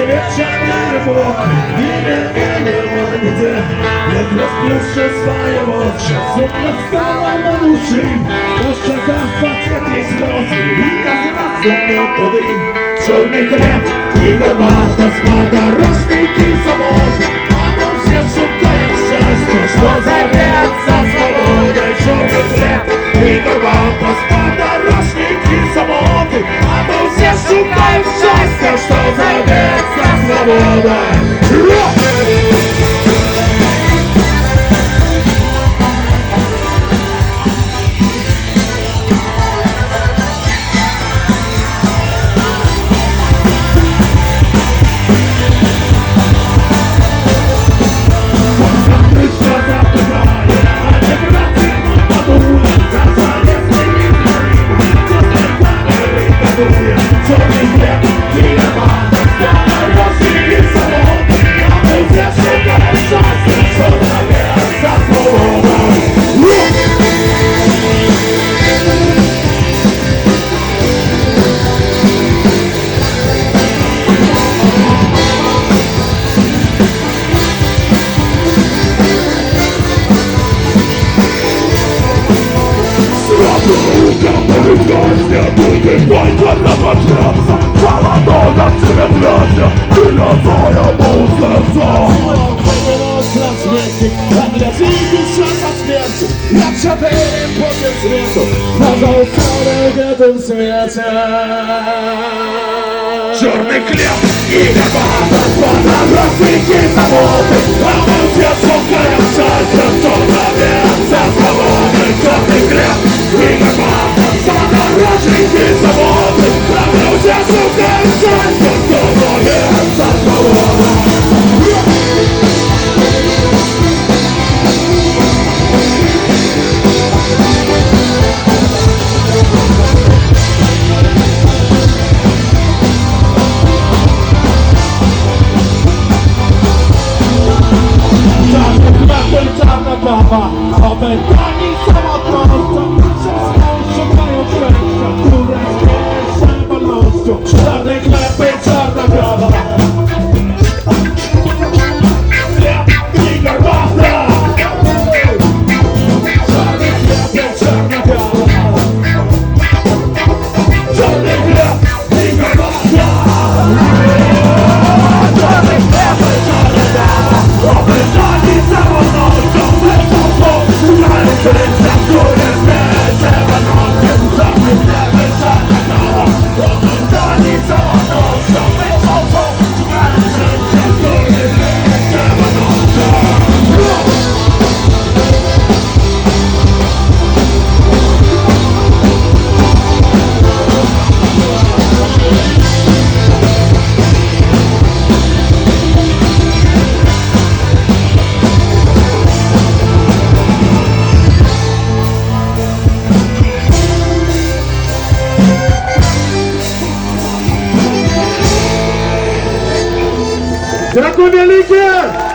wieczorne ryboki i nie ma nigdzie. Jak rozpieszczę swoje oczy, zupna stała na duszy. Oszczeka facet jest nocy i nazywa mnie podym. Czarny chleb i herbata spada, roczniki samochód. A mąż szukają szczęścia, co zawieca swobodę. Czarny chleb i herbata spada, roczniki samochód. A mąż szukają szczęścia, co zawieca swobodę. Błędna na praca, cała noga ciebie wraca, tyle twoja moc serca. Rozkaz śmierci, adres i dusza za śmierci. Jak szaberem potem śmiercią, na zaostanę w tym świecie. Czarny chleb i herbata spada, roczniki samochody. A emocje szukają szczęścia, co zawieca swobody. Czarny chleb i herbata spada, roczniki samochody. A emocje szukają szczęścia, co zawieca swobody. Opętani samotnością, szukają szczęścia, które zmienia się wolnością. Czarny chleb i czarna kawa, chleb i herbata. Czarny chleb i czarna kawa, czarny chleb i herbata. Czarny chleb i czarna kawa, opętani samotnością. Życia, które zmierzę wolnością. Czarny chleb i czarna kawa, opętani samotnością. Szukają życia, które zmierzę wolnością. Dziękuję wielkie!